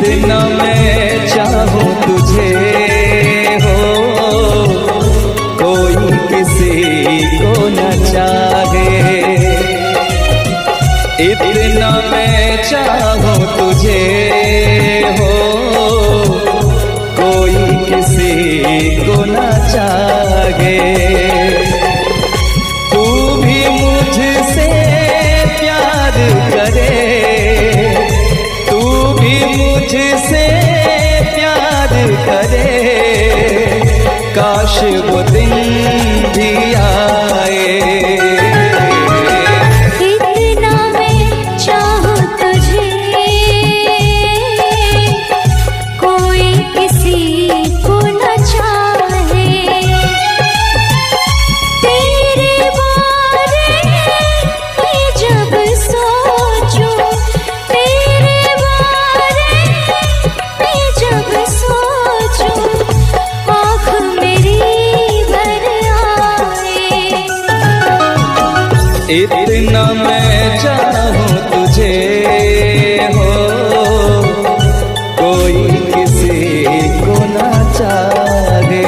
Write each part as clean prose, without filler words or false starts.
इतना मैं चाहूं तुझे हो, कोई किसी को न चाहे। इतना मैं चाहूं तुझे हो, कोई किसी को न चाहे। तू भी मुझसे प्यार करे, तू भी मुझसे प्यार करे, काश वो दिन भी आए। इतना मैं चाहूं तुझे, कोई किसी को न चाहे। तेरे बारे में जब सोचूं, तेरे बारे में जब सोचूं, आँख मेरी भर आए। इतना मैं चाहूं तुझे हो, कोई किसी को न चाहे।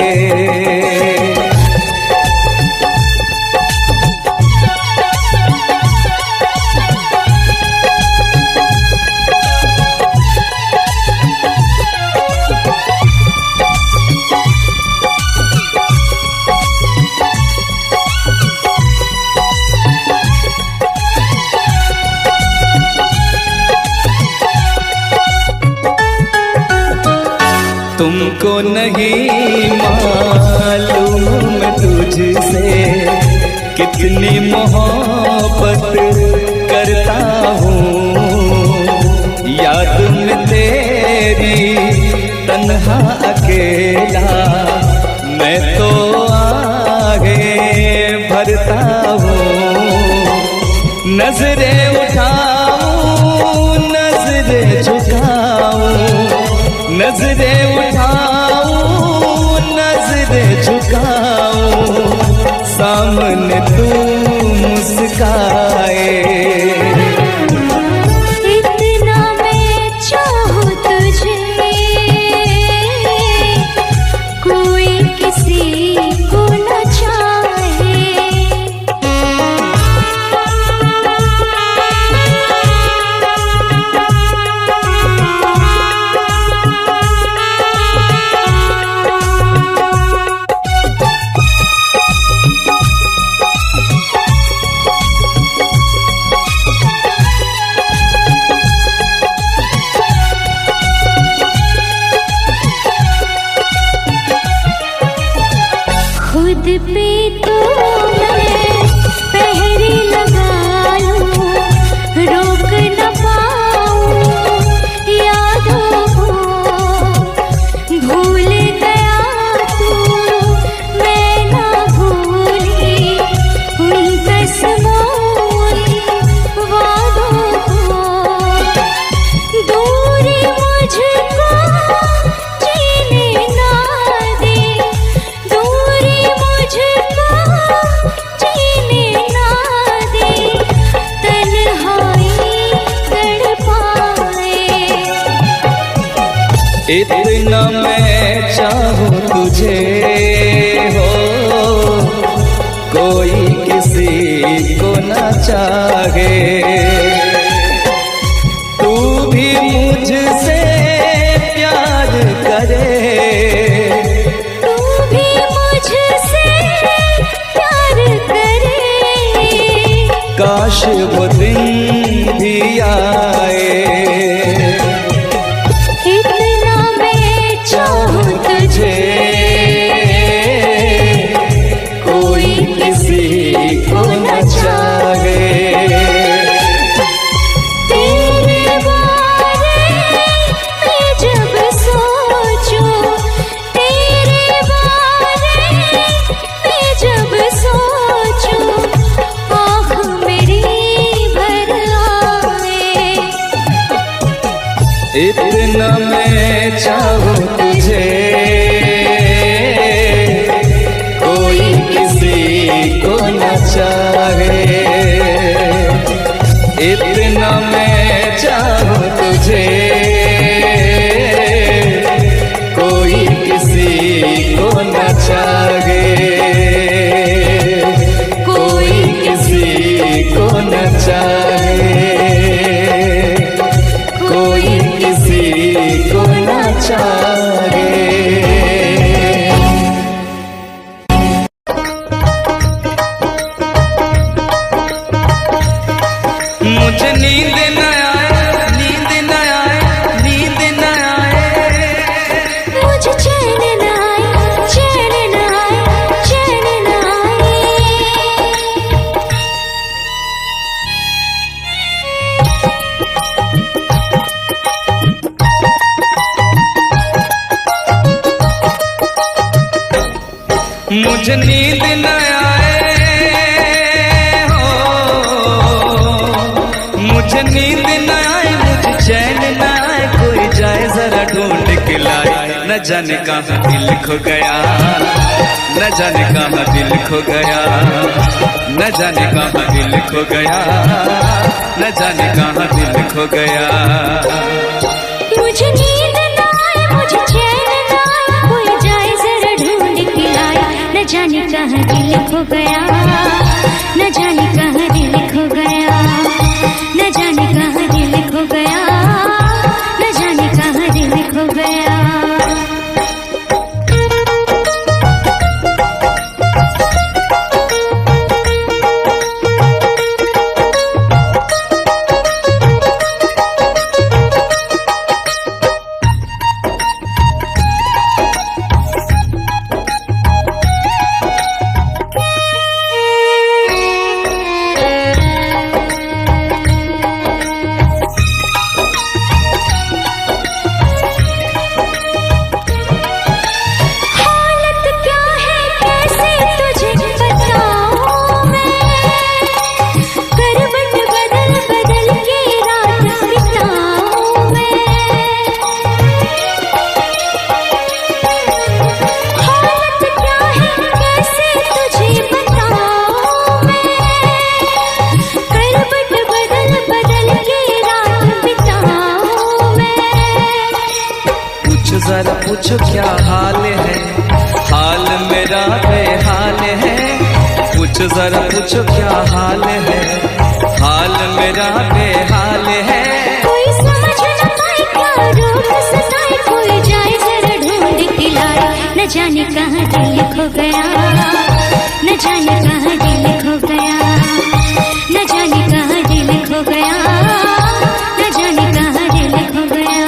तुमको नहीं मालूम मैं तुझसे कितनी मोहब्बत करता हूँ। याद में तेरी तन्हा अकेला मैं तो आगे भरता हूँ। नजरें उठाऊं, नजरें झुकाऊं, नजरें उठाऊं, नजरें झुकाऊं, सामने तू मुस्काए। इतना मैं चाहूं तुझे, कोई किसी को न चाहे। खुद पे तो मैं पहरे लगा लूं, रोक न पाऊं यादों को। भूल गया तू, मैं ना भूली उन कसमों उन वादों को। दूरी मुझको जीने ना दे, दूरी मुझको जीने ना दे, तन्हाई तड़पाए। इतना मैं चाहूं तुझे हो, कोई किसी को न चाहे। तू भी मुझसे प्यार करे, तू भी मुझसे प्यार करे, काश वो दिन भी आए। इतना मैं चाहूं तुझे, कोई किसी को न चाहे। तेरे बारे में जब सोचूं, तेरे बारे में जब सोचूं, आँख मेरी भर आए। इतना मैं चाहूं तुझे, कोई किसी को न चाहे। मुझे नींद न आए, मुझे चैन न आए, कोई जाए जरा ढूंढ के लाए। न जाने कहाँ दिल खो गया, न जाने कहाँ दिल खो गया, न जाने कहाँ दिल खो गया, न जाने कहाँ दिल खो गया। मुझे नींद न आए, मुझे चैन न आए, कोई जाए जरा ढूंढ के लाए। न जाने कहाँ दिल खो गया, न जाने कहाँ दिल खो गया, न जाने कहाँ दिल खो गया, न जाने कहाँ दिल खो गया। जरा पूछो क्या हाल है, हाल मेरा बेहाल है। पूछो जरा पूछो क्या हाल है, हाल मेरा बेहाल है। कोई समझ न पाए क्या रोग सताए, कोई जाए जरा ढूंढ के लाए। न जाने कहाँ दिल खो गया, न जाने कहाँ दिल खो गया, न जाने कहाँ दिल खो गया, न जाने कहाँ दिल खो गया।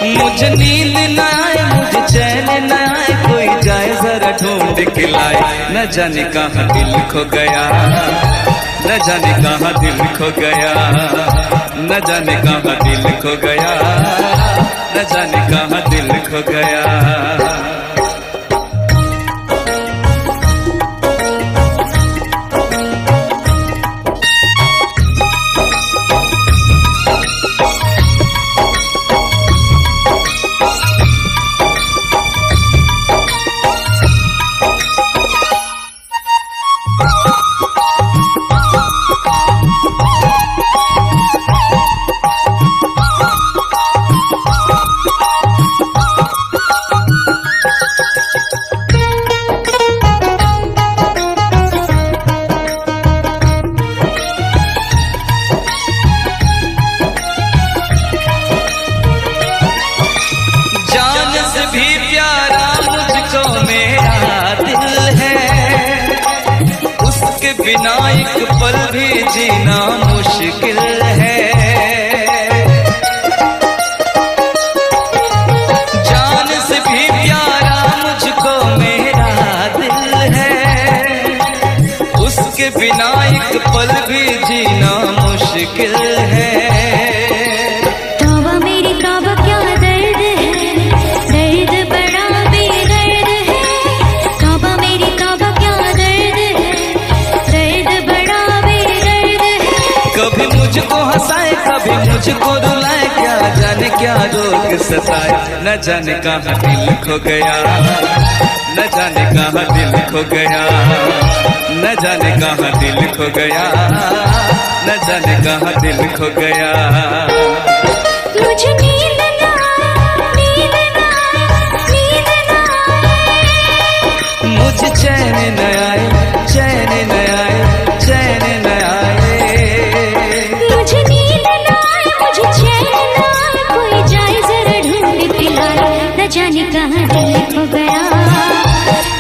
मुझे नींद न आए, मुझे चैन न आए, कोई जाए जरा ढूंढ के लाए। न जाने कहाँ दिल खो गया, न जाने कहाँ दिल खो गया, न जाने कहाँ दिल खो गया, न जाने कहाँ दिल खो गया। बिना एक पल भी जीना मुश्किल है। जान से भी प्यारा मुझको मेरा दिल है, उसके बिना एक पल भी जीना मुश्किल है। तौबा मेरी तौबा क्या दर्द है, दर्द बड़ा बेदर्द है। तौबा मेरी तौबा क्या दर्द है, दर्द बड़ा बेदर्द है। कभी मुझको हंसाए कभी मुझको रुलाए, क्या जाने क्या रोग सताए। न जाने कहाँ दिल खो गया, न जाने कहाँ दिल खो गया, न जाने कहाँ दिल खो गया, न जाने कहाँ दिल खो गया। मुझे नींद न आए, नींद न आए, नींद न आए। मुझे चैन न आए, चैन न आए, चैन न आए। मुझे नींद न आए, मुझे चैन न आए, कोई जाए जरा ढूंढ के लाए। न जाने कहाँ दिल खो गया,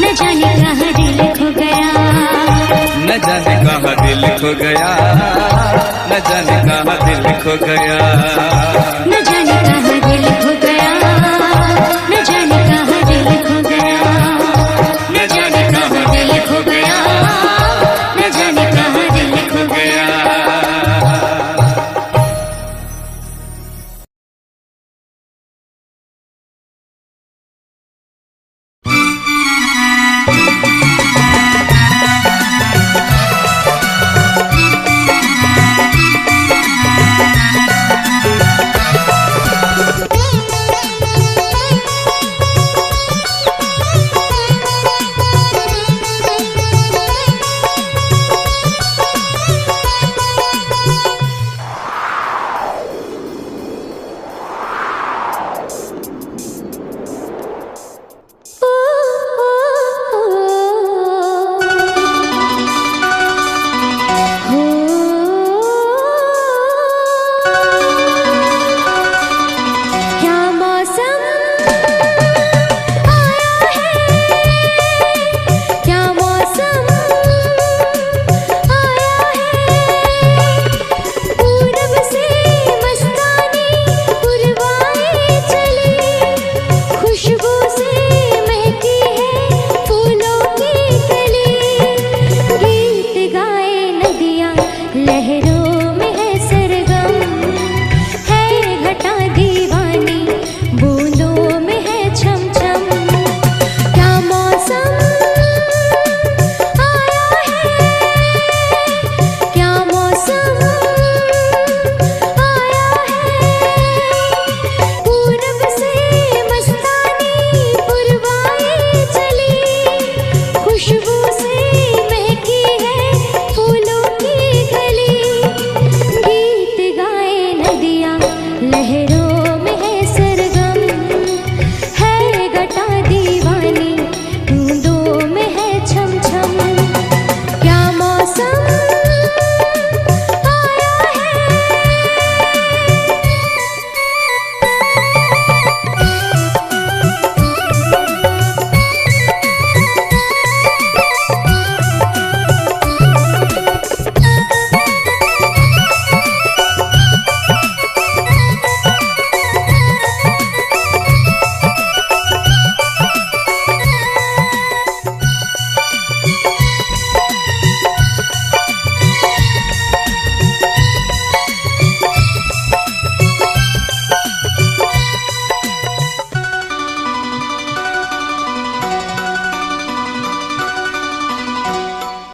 न जाने कहाँ दिल खो गया, न जाने कहाँ दिल खो गया, न जाने कहाँ दिल खो गया, न जाने कहाँ दिल खो गया, न जाने कहाँ दिल खो गया, न जाने कहाँ दिल खो गया, न जाने कहाँ दिल खो गया।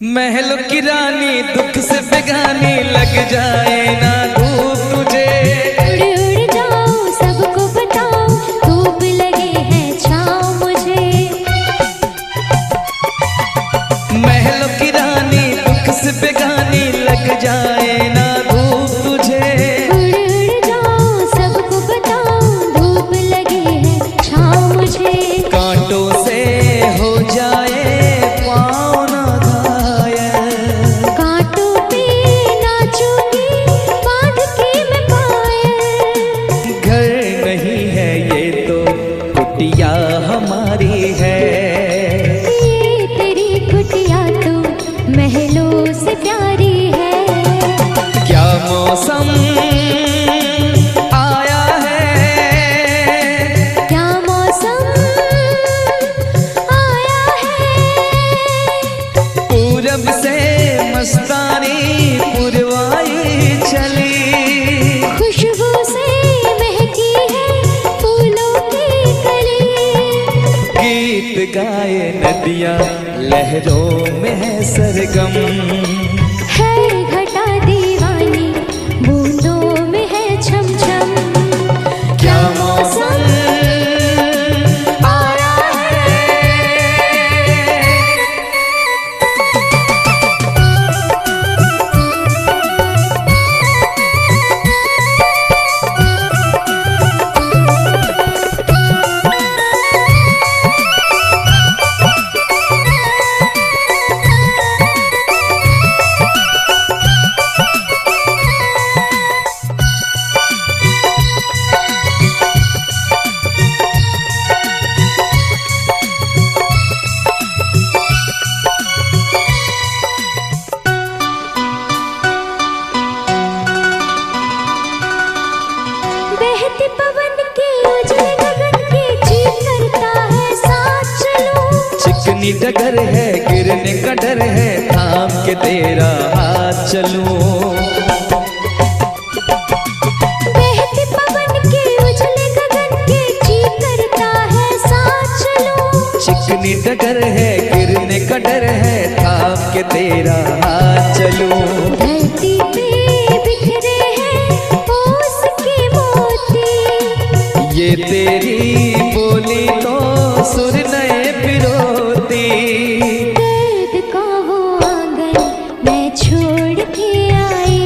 महलों की रानी दुख से बेगानी लग जाए ना धूप तुझे। उड़ उड़ जाओ सबको बताओ धूप लगे है छाँव मुझे। महलों की रानी दुख से बेगानी लग जाए ना धूप तुझे। उड़ उड़ जाओ सबको बताओ धूप लगे है छाँव मुझे। कांटों से हो जाए पाँव ना घायल, कांटों पे नाचूंगी बांध के मैं पायल। घर नहीं है ये तो कुटिया हमारी है। ये तेरी कुटिया तो महलों से प्यारी है। क्या मौसम आया है, क्या मौसम आया है। पूरब से मस्तानी पुरवाई चली। खुशबू से महकी है फूलों की कली। गीत गाए नदियाँ लहरों में है सरगम। है घटा दीवानी बूंदों में है छम छम। क्या मौसम आया है। बहते पवन के उजले गगन के जी करता है साथ चलूं। चिकनी डगर है गिरने का डर है थाम के तेरा हाथ चलूं। बहते पवन के उजले गगन के जी करता है साथ चलूं। चिकनी डगर है गिरने का डर है थाम के तेरा हाथ चलूं। धरती पे बिखरे हैं ओस के मोती। ये तेरी बोली तो सुर नए पिरोती। दर्द का वो आंगन मैं छोड़ के आई।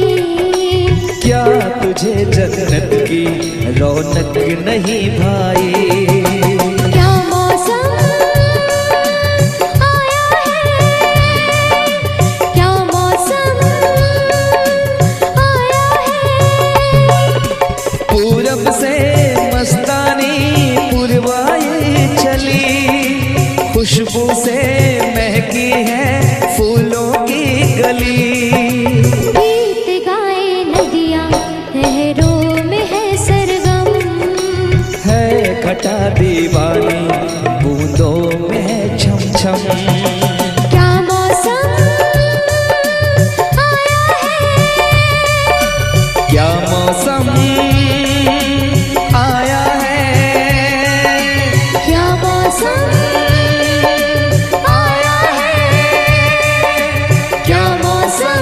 क्या तुझे जन्नत की रौनक नहीं भाई। क्या मौसम आया है। क्या मौसम आया है। पूरब से मस्तानी पुरवाई चली। खुशबू से महकी है फूलों की गली। गीत गाए नदियाँ लहरों में है सरगम। है घटा दीवानी बूंदों में है छम छम। क्या मौसम आया है। क्या मौसम आया है। क्या मौसम आया है। क्या मौसम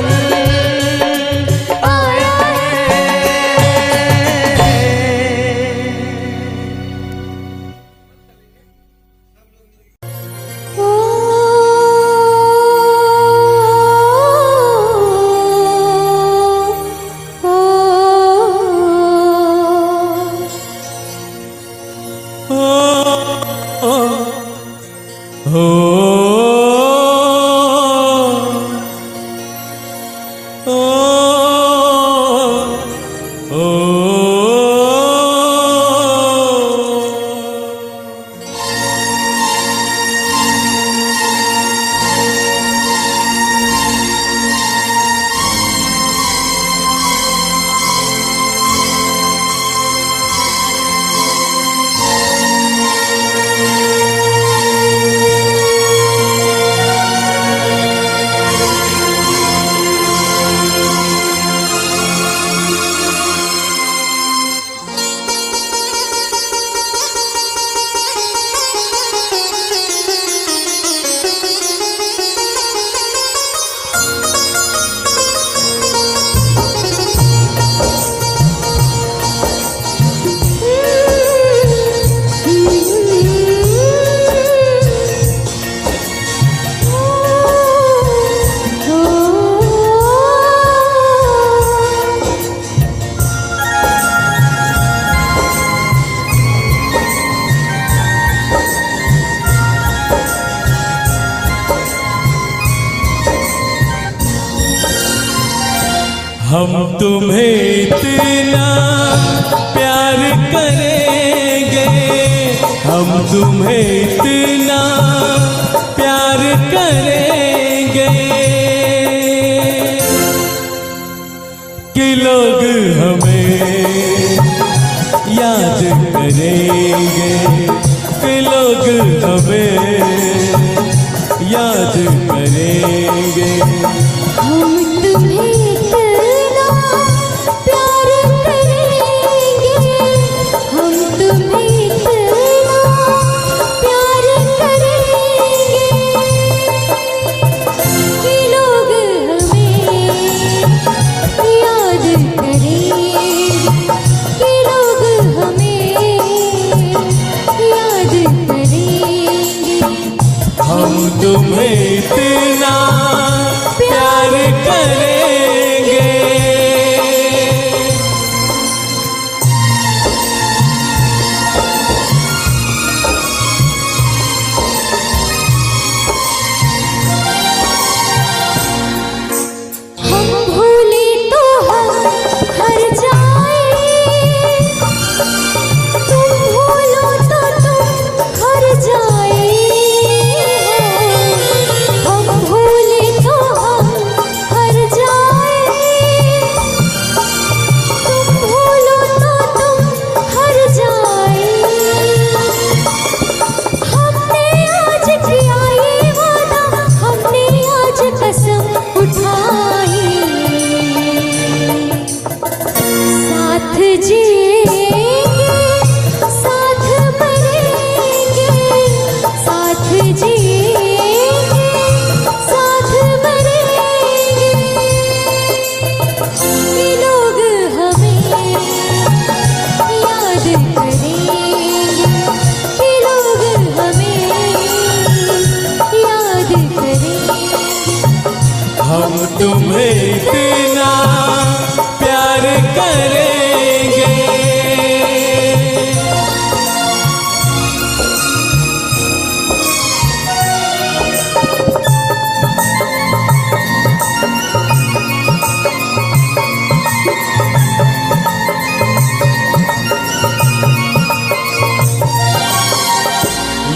हम तुम्हें इतना प्यार करेंगे, हम तुम्हें इतना प्यार करेंगे कि लोग हमें याद करेंगे, कि लोग हमें याद करेंगे। हम तुम्हें इतना प्यार करेंगे, हम तुम्हें इतना प्यार करेंगे कि लोग हमें याद करेंगे, कि लोग हमें याद करेंगे। हम तुम्हें इतना प्यार करेंगे। हम भूले तो हम हर जाए, तुम भूलो तो तुम हर जाए। हम भूले तो हम हर जाए, तुम भूलो तो तुम हर जाए। हमने आज किया ये वादा, हमने आज कसम उठाई, साथ जिएंगे साथ मरेंगे, साथ जिएंगे साथ मरेंगे कि लोग हमें याद करेंगे, कि लोग हमें याद करेंगे। हम तुम्हें इतना प्यार करेंगे।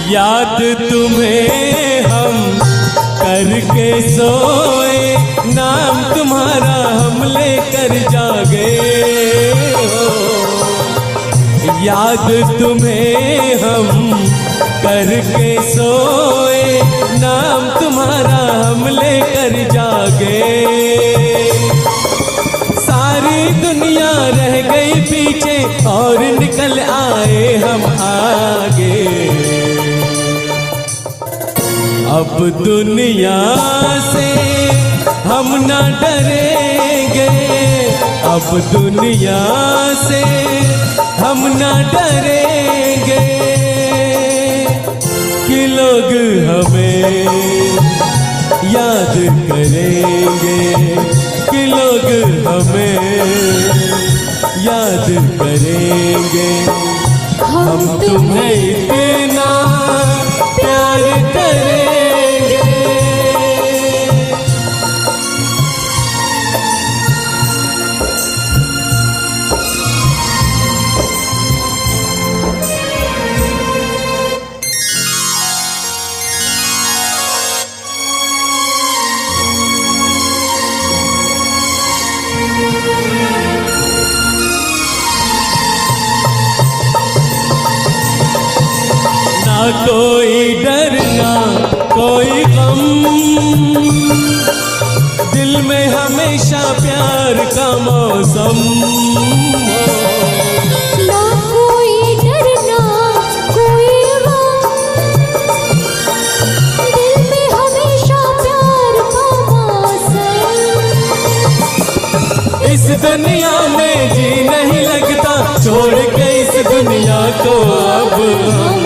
याद तुम्हें हम करके सोए, नाम तुम्हारा हम लेकर जागे हो। याद तुम्हें हम करके सोए, नाम तुम्हारा हम लेकर जागे। सारी दुनिया रह गई पीछे और निकल आए हम आगे। अब दुनिया से हम न डरेंगे, अब दुनिया से हम न डरेंगे कि लोग हमें याद करेंगे, कि लोग हमें याद करेंगे। हम तुम्हें इतना प्यार करेंगे। ना कोई डर ना कोई गम, दिल में हमेशा प्यार का मौसम हो। ना कोई डर ना कोई गम, दिल में हमेशा प्यार का मौसम। इस दुनिया में जी नहीं लगता, छोड़ के इस दुनिया को अब हम